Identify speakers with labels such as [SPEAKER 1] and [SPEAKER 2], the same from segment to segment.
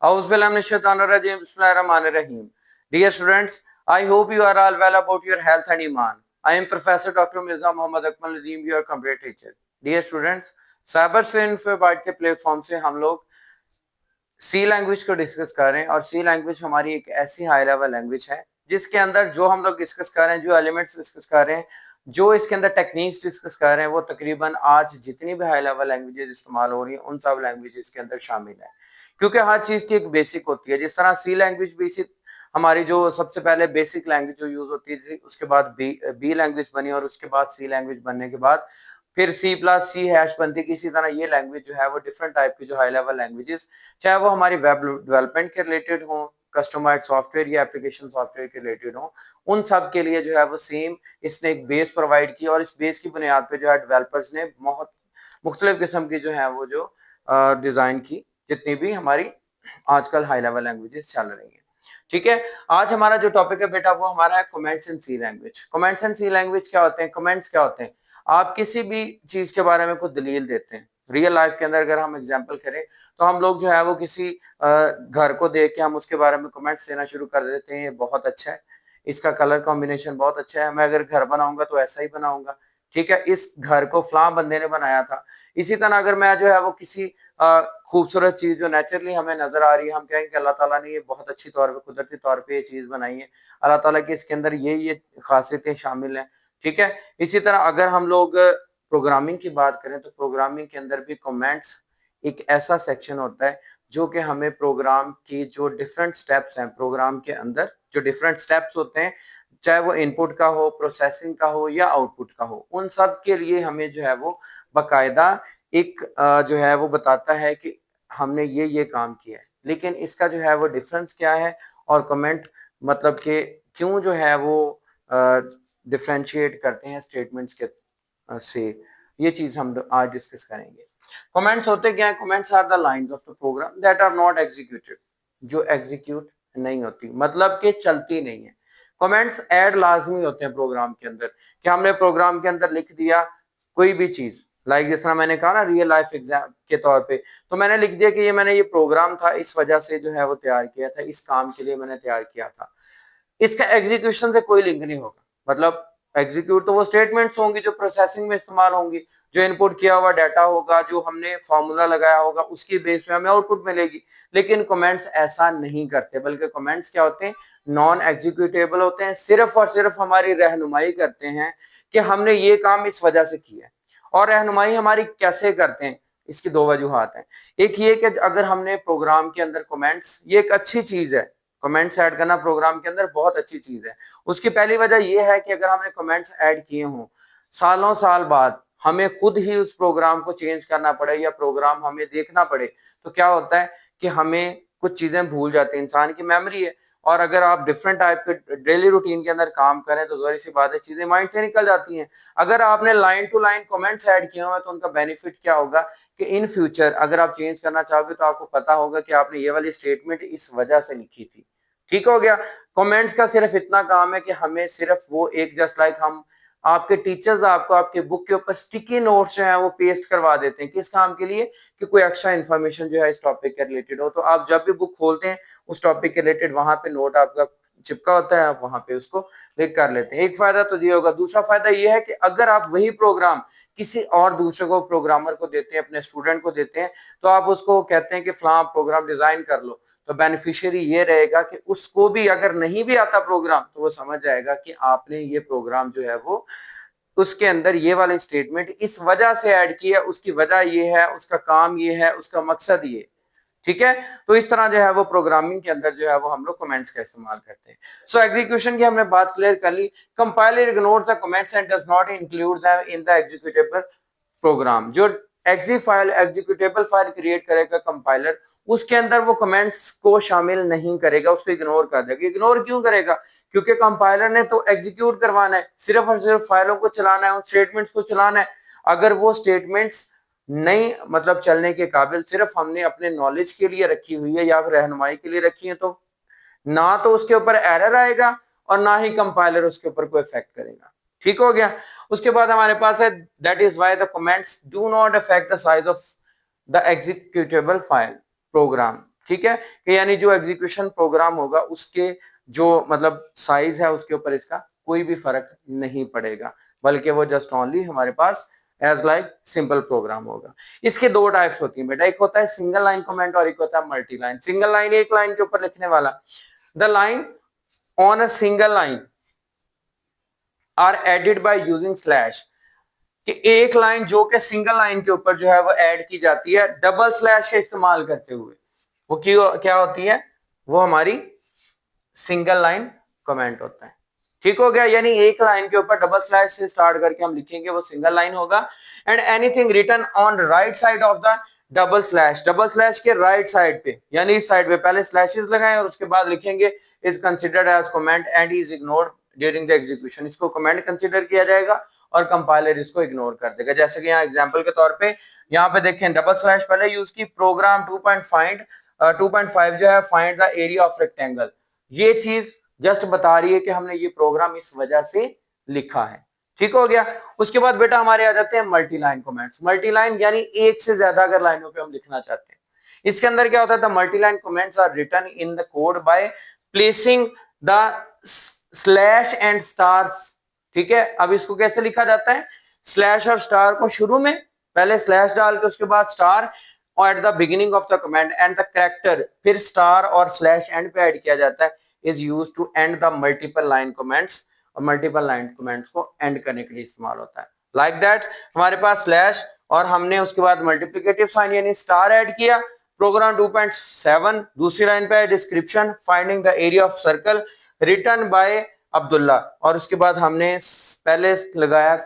[SPEAKER 1] Auzubillahiminash-shaytanir-rajim. Bismillahir-rahmanir-rahim. Dear students, I hope you are all well about your health and iman. I am Professor Dr. Mirza Muhammad Akmal Nadeem, your computer teacher. Dear students, cyber screen पे bite के platform से हम लोग सी language को discuss कर रहे हैं और सी लैंग्वेज हमारी एक ऐसी हाई लेवल लैंग्वेज है जिसके अंदर जो हम लोग डिस्कस कर रहे हैं, जो एलिमेंट्स डिस्कस कर रहे हैं, जो इसके अंदर टेक्निक्स डिस्कस कर रहे हैं, वो तकरीबन आज जितनी भी हाई लेवल लैंग्वेजेस इस्तेमाल हो रही हैं उन सब लैंग्वेजेस के अंदर शामिल है, क्योंकि हर चीज की एक बेसिक होती है। जिस तरह सी लैंग्वेज बेसिक हमारी जो सबसे पहले बेसिक लैंग्वेज जो यूज होती थी, उसके बाद बी लैंग्वेज बनी और उसके बाद सी लैंग्वेज बनने के बाद फिर सी प्लस सी हैश बनती है। इसी तरह ये लैंग्वेज जो है वो डिफरेंट टाइप की जो हाई लेवल लैंग्वेजेस, चाहे वो हमारी वेब डेवलपमेंट के रिलेटेड हो, कस्टमाइज्ड सॉफ्टवेयर या एप्लीकेशन सॉफ्टवेयर के रिलेटेड हो, उन सब के लिए जो है वो सेम इसने एक बेस प्रोवाइड की और इस बेस की बुनियाद पे जो है डेवलपर्स ने बहुत मुख्तलिफ किस्म की जो है वो जो डिजाइन की, जितनी भी हमारी आजकल हाई लेवल लैंग्वेजेस चल रही है। ठीक है, आज हमारा जो टॉपिक है बेटा वो हमारा है comments in C language. Comments in C language क्या होते हैं, कमेंट्स क्या होते हैं? आप किसी भी चीज के बारे में कुछ दलील देते हैं। रियल लाइफ के अंदर अगर हम एग्जांपल करें तो हम लोग जो है वो किसी घर को देख के हम उसके बारे में कमेंट्स देना शुरू कर देते हैं, ये बहुत अच्छा है, इसका कलर कॉम्बिनेशन बहुत अच्छा है, मैं अगर घर बनाऊंगा तो ऐसा ही बनाऊंगा। ठीक है, इस घर को फलां बंदे ने बनाया था। इसी तरह अगर मैं जो है वो किसी खूबसूरत चीज जो नेचुरली हमें नजर आ रही है, हम कहेंगे कि अल्लाह ताला ने ये बहुत अच्छी तौर पे कुदरती तौर पे ये चीज बनाई है, अल्लाह ताला की इसके अंदर ये खासियतें शामिल हैं। ठीक है, इसी तरह अगर हम लोग प्रोग्रामिंग की बात करें तो प्रोग्रामिंग के अंदर भी कमेंट्स एक ऐसा सेक्शन होता है जो कि हमें प्रोग्राम की जो डिफरेंट स्टेप्स हैं, प्रोग्राम के अंदर जो डिफरेंट स्टेप्स होते हैं, चाहे वो इनपुट का हो, प्रोसेसिंग का हो या आउटपुट का हो, उन सब के लिए हमें जो है वो बाकायदा एक जो है वो बताता है कि हमने ये काम किया है। लेकिन इसका जो है वो डिफरेंस क्या है और कमेंट मतलब कि क्यों जो है वो डिफरेंशिएट करते हैं स्टेटमेंट्स के से, ये चीज हम आज डिस्कस करेंगे। कमेंट्स होते क्या है? Comments are the lines of the program that are not executed, जो एग्जीक्यूट नहीं होती, मतलब कि चलती नहीं है। कमेंट्स ऐड लाजमी होते हैं प्रोग्राम के अंदर, कि हमने प्रोग्राम के अंदर लिख दिया कोई भी चीज, लाइक जिस तरह मैंने कहा ना रियल लाइफ एग्जाम के तौर पे, तो मैंने लिख दिया कि ये मैंने ये प्रोग्राम था, इस वजह से जो है वो तैयार किया था, इस काम के लिए मैंने तैयार किया था। इसका एग्जीक्यूशन से कोई लिंक नहीं होगा। मतलब एग्जीक्यूट तो वो स्टेटमेंट्स होंगी जो प्रोसेसिंग में इस्तेमाल होंगी, जो इनपुट किया हुआ डाटा होगा, जो हमने फॉर्मूला लगाया होगा, उसकी बेस पे हमें आउटपुट मिलेगी। लेकिन कमेंट्स ऐसा नहीं करते, बल्कि कमेंट्स क्या होते हैं? नॉन एग्जीक्यूटेबल होते हैं, सिर्फ और सिर्फ हमारी रहनुमाई करते हैं कि हमने ये काम इस वजह से किया है। और रहनुमाई हमारी कैसे करते हैं, इसकी दो वजूहत हैं। एक ये कि अगर हमने प्रोग्राम के अंदर कमेंट्स, ये एक अच्छी चीज है, कमेंट्स ऐड करना प्रोग्राम के अंदर बहुत अच्छी चीज है। उसकी पहली वजह यह है कि अगर हमने कमेंट्स ऐड किए हों, सालों साल बाद हमें खुद ही उस प्रोग्राम को चेंज करना पड़े या प्रोग्राम हमें देखना पड़े, तो क्या होता है कि हमें कुछ चीजें भूल जाती हैं। इंसान की मेमोरी है, और अगर आप डिफरेंट टाइप के डेली रूटीन के अंदर काम करें तो जाहिर सी बात है चीजें माइंड से निकल जाती हैं। अगर आपने line to line comments add किए हुए तो उनका बेनिफिट क्या होगा कि इन फ्यूचर अगर आप चेंज करना चाहोगे तो आपको पता होगा कि आपने ये वाली स्टेटमेंट इस वजह से लिखी थी। ठीक हो गया। कमेंट्स का सिर्फ इतना काम है कि हमें सिर्फ वो एक जस्ट लाइक हम आपके टीचर्स आपको आपके बुक के ऊपर स्टिकी नोट्स जो है वो पेस्ट करवा देते हैं, किस काम के लिए? कि कोई एक्स्ट्रा इन्फॉर्मेशन जो है इस टॉपिक के रिलेटेड हो, तो आप जब भी बुक खोलते हैं उस टॉपिक के रिलेटेड वहां पे नोट आपका चिपका होता है, आप वहां पे उसको क्लिक कर लेते हैं। एक फायदा तो ये होगा। दूसरा फायदा ये है कि अगर आप वही प्रोग्राम किसी और दूसरे को प्रोग्रामर को देते हैं, अपने स्टूडेंट को देते हैं, तो आप उसको कहते हैं कि फलां प्रोग्राम डिजाइन कर लो, तो बेनिफिशियरी ये रहेगा कि उसको भी अगर नहीं भी आता प्रोग्राम तो वो समझ जाएगा कि आपने ये प्रोग्राम जो है वो उसके अंदर ये वाले स्टेटमेंट इस वजह से ऐड किया, उसकी वजह ये है, उसका काम ये है, उसका मकसद ये। ठीक है, तो इस तरह जो है वो प्रोग्रामिंग के अंदर जो है वो हम लोग कमेंट्स का इस्तेमाल करते हैं। सो एग्जीक्यूशन की हमने बात क्लियर कर ली। Compiler ignores the comments and does not include them in the executable program. जो एग्जीक्यूटेबल फाइल क्रिएट करेगा कंपाइलर, उसके अंदर वो कमेंट्स को शामिल नहीं करेगा, उसको इग्नोर कर देगा। इग्नोर क्यों करेगा? क्योंकि कंपाइलर ने तो एग्जीक्यूट करवाना है, सिर्फ और सिर्फ फाइलों को चलाना है, उन स्टेटमेंट्स को चलाना है। अगर वो स्टेटमेंट्स नहीं मतलब चलने के काबिल, सिर्फ हमने अपने नॉलेज के लिए रखी हुई है या फिर रहनुमाई के लिए रखी है, तो ना तो उसके ऊपर एरर आएगा और ना ही कंपाइलर उसके ऊपर कोई इफेक्ट करेगा। ठीक हो गया। उसके बाद हमारे पास है that is why the comments do not affect the size of the executable file program. ठीक है, कि यानी जो एग्जीक्यूशन प्रोग्राम होगा उसके जो मतलब साइज है उसके ऊपर इसका कोई भी फर्क नहीं पड़ेगा, बल्कि वो जस्ट ओनली हमारे पास एज लाइक सिंपल प्रोग्राम होगा। इसके दो टाइप्स होती हैं बेटा, एक होता है सिंगल लाइन कमेंट और एक होता है मल्टी लाइन। सिंगल लाइन एक लाइन के ऊपर लिखने वाला, the line on a single line are added by using slash, कि एक लाइन जो कि सिंगल लाइन के ऊपर जो है वो ऐड की जाती है डबल स्लैश का इस्तेमाल करते हुए, वो क्या होती है, वो हमारी सिंगल लाइन कमेंट होता है। ठीक हो गया, यानी एक लाइन के ऊपर डबल स्लैश से स्टार्ट करके हम लिखेंगे वो सिंगल लाइन होगा। And anything written on right side of the double slash के राइट साइड पे, यानी इस साइड पे पहले स्लैशेस लगाएं और उसके बाद लिखेंगे is considered as comment and is ignored during the execution. इसको कमेंट कंसिडर किया जाएगा और कंपाइलर इसको इग्नोर कर देगा। जैसे कि यहाँ एग्जांपल के तौर पे यहाँ पे देखें डबल स्लैश पहले यूज की, प्रोग्राम 2.5 जो है find the area of rectangle, ये चीज जस्ट बता रही है कि हमने ये प्रोग्राम इस वजह से लिखा है। ठीक हो गया। उसके बाद बेटा हमारे आ जाते हैं multi line comments. Multi line यानी एक से ज्यादा अगर लाइनों पे हम लिखना चाहते हैं, इसके अंदर क्या होता है, multi line comments are written in the code by placing the slash and stars. ठीक है, अब इसको कैसे लिखा जाता है, स्लैश और स्टार को शुरू में पहले स्लैश डाल के उसके बाद स्टार और at the beginning of the comment and the character फिर स्टार और स्लैश एंड पे ऐड किया जाता है, is used to end the multiple line comments, और मल्टीपल लाइन कमेंट्स को एंड करने के लिए इस्तेमाल होता है। लाइक दैट हमारे पास स्लैश और हमने उसके बाद मल्टीप्लिकेटिव साइन यानी स्टार ऐड किया, प्रोग्राम 2.7 दूसरी लाइन पे description finding the area of circle written by Abdullah, और उसके बाद हमने पहले लगाया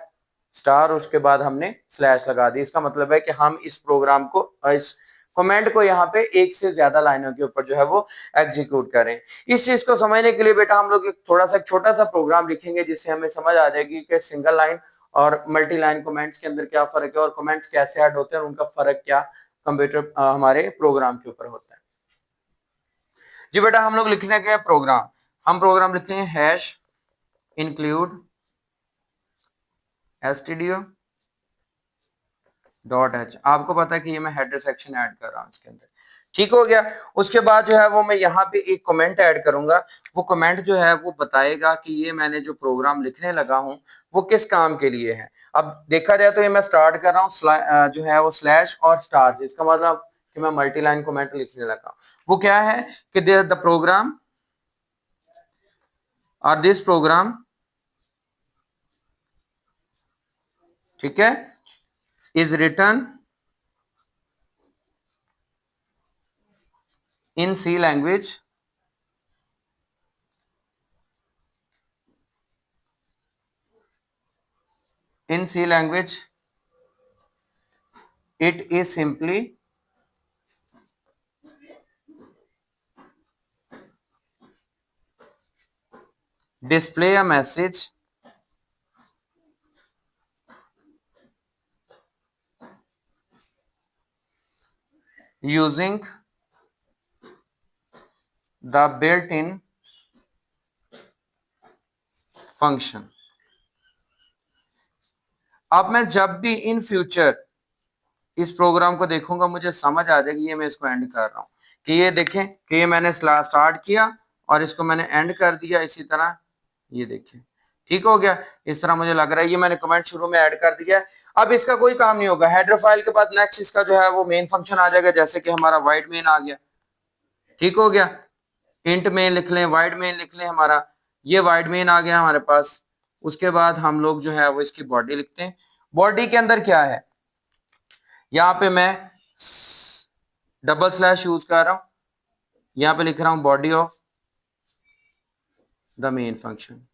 [SPEAKER 1] स्टार, उसके बाद हमने स्लैश लगा दी। इसका मतलब है कि हम इस प्रोग्राम को, इस कमेंट को यहाँ पे एक से ज्यादा लाइनों के ऊपर जो है वो एग्जीक्यूट करें। इस चीज को समझने के लिए बेटा हम लोग एक थोड़ा सा छोटा सा प्रोग्राम लिखेंगे जिससे हमें समझ आ जाएगी कि सिंगल लाइन और मल्टी लाइन कमेंट्स के अंदर क्या फर्क है और कमेंट्स कैसे ऐड होते हैं और उनका फर्क क्या कंप्यूटर हमारे प्रोग्राम के ऊपर होता है। जी बेटा हम लोग लिखने के प्रोग्राम, हम प्रोग्राम लिखते हैं हैश इंक्लूड stdio .h। आपको पता है कि ये मैं हेडर सेक्शन ऐड कर रहा हूं इसके अंदर। ठीक हो गया। उसके बाद जो है वो मैं यहाँ पे एक कमेंट ऐड करूंगा, वो कमेंट जो है वो बताएगा कि ये मैंने जो प्रोग्राम लिखने लगा हूं वो किस काम के लिए है। अब देखा जाए तो ये मैं स्टार्ट कर रहा हूँ जो है वो स्लैश और स्टार से, इसका मतलब कि मैं मल्टी लाइन कमेंट लिखने लगा। वो क्या है कि द प्रोग्राम और दिस प्रोग्राम, ठीक है, is written in C language it is simply display a message using the built-in function। अब मैं जब भी इन फ्यूचर इस प्रोग्राम को देखूंगा मुझे समझ आ जाएगी, ये मैं इसको एंड कर रहा हूं कि ये देखें कि ये मैंने स्टार्ट किया और इसको मैंने एंड कर दिया इसी तरह, ये देखें ठीक हो गया। इस तरह मुझे लग रहा है ये मैंने कमेंट शुरू में ऐड कर दिया है। अब इसका कोई काम नहीं होगा, हेडर फाइल के बाद नेक्स्ट इसका जो है वो मेन फंक्शन आ जाएगा, जैसे कि हमारा वाइड मेन आ गया। ठीक हो गया, इंट मेन लिख लें, वाइड मेन लिख लें, हमारा ये वाइड मेन आ गया हमारे पास। उसके बाद हम लोग जो है वो इसकी बॉडी लिखते हैं। बॉडी के अंदर क्या है, यहाँ पे मैं डबल स्लैश यूज कर रहा हूं, यहाँ पे लिख रहा हूं body of the main function.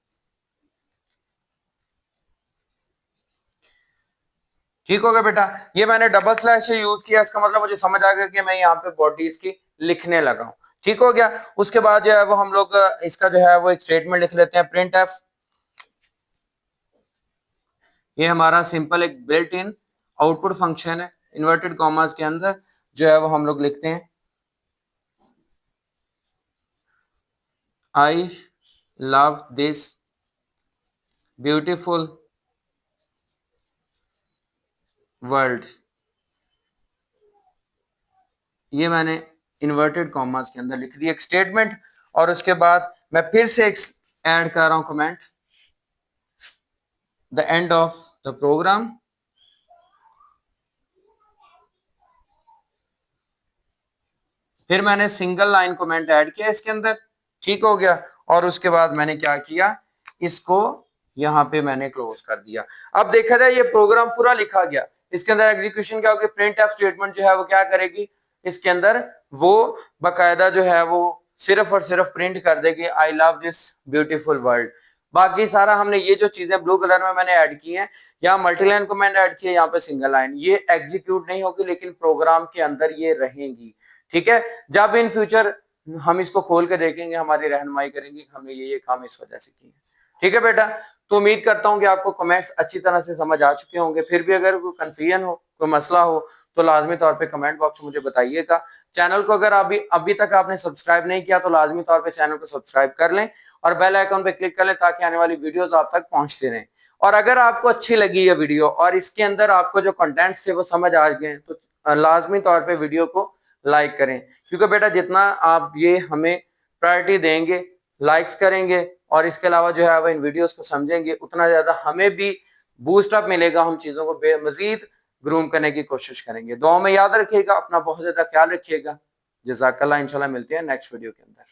[SPEAKER 1] ठीक हो गया बेटा, ये मैंने डबल स्लैश से यूज किया, इसका मतलब मुझे समझ आ गया कि मैं यहाँ पे बॉडी इसकी लिखने लगा हूं। ठीक हो गया। उसके बाद जो है वो हम लोग इसका जो है वो एक स्टेटमेंट लिख लेते हैं, प्रिंट एफ। ये हमारा सिंपल एक बिल्ट इन आउटपुट फंक्शन है, इन्वर्टेड कॉमर्स के अंदर जो है वो हम लोग लिखते हैं I love this beautiful world. ये मैंने इन्वर्टेड कॉमास के अंदर लिख दी एक स्टेटमेंट, और उसके बाद मैं फिर से एक ऐड कर रहा हूं comment, the end of the program, फिर मैंने सिंगल लाइन कमेंट ऐड किया इसके अंदर, ठीक हो गया। और उसके बाद मैंने क्या किया, इसको यहां पे मैंने क्लोज कर दिया। अब देखा जाए ये प्रोग्राम पूरा लिखा गया, इसके अंदर एग्जीक्यूशन क्या होगी, प्रिंट एफ स्टेटमेंट जो है वो क्या करेगी, इसके अंदर वो बाकायदा जो है वो सिर्फ और सिर्फ प्रिंट कर देगी I love this beautiful world. बाकी सारा हमने ये जो चीजें ब्लू कलर में मैंने ऐड की हैं, यहाँ मल्टीलाइन कमेंट ऐड किए, यहाँ पे सिंगल लाइन, ये एग्जीक्यूट नहीं होगी लेकिन प्रोग्राम के अंदर ये रहेंगी, ठीक है। जब इन फ्यूचर हम इसको खोल के देखेंगे, हमारी रहनुमाई करेंगे कि हमने ये काम इस वजह से किया, ठीक है बेटा। तो उम्मीद करता हूं कि आपको कमेंट्स अच्छी तरह से समझ आ चुके होंगे। फिर भी अगर कोई कंफ्यूजन हो, कोई मसला हो, तो लाजमी तौर पे कमेंट बॉक्स में मुझे बताइएगा। चैनल को अगर अभी तक आपने सब्सक्राइब नहीं किया तो लाजमी तौर पे चैनल को सब्सक्राइब कर लें और बेल आइकन पे क्लिक कर लें ताकि आने वाली वीडियोस आप तक पहुंचती रहें। और अगर आपको अच्छी लगी ये वीडियो और इसके अंदर आपको जो कंटेंट्स थे वो समझ आ गए, तो लाजमी तौर पर वीडियो को लाइक करें, क्योंकि बेटा जितना आप ये हमें प्रायोरिटी देंगे, लाइक्स करेंगे और इसके अलावा जो है वो इन वीडियोस को समझेंगे, उतना ज्यादा हमें भी बूस्ट अप मिलेगा, हम चीजों को मजीद ग्रूम करने की कोशिश करेंगे। दुआ में याद रखिएगा, अपना बहुत ज्यादा ख्याल रखिएगा। जज़ाकल्लाह, इंशाल्लाह मिलते हैं नेक्स्ट वीडियो के अंदर।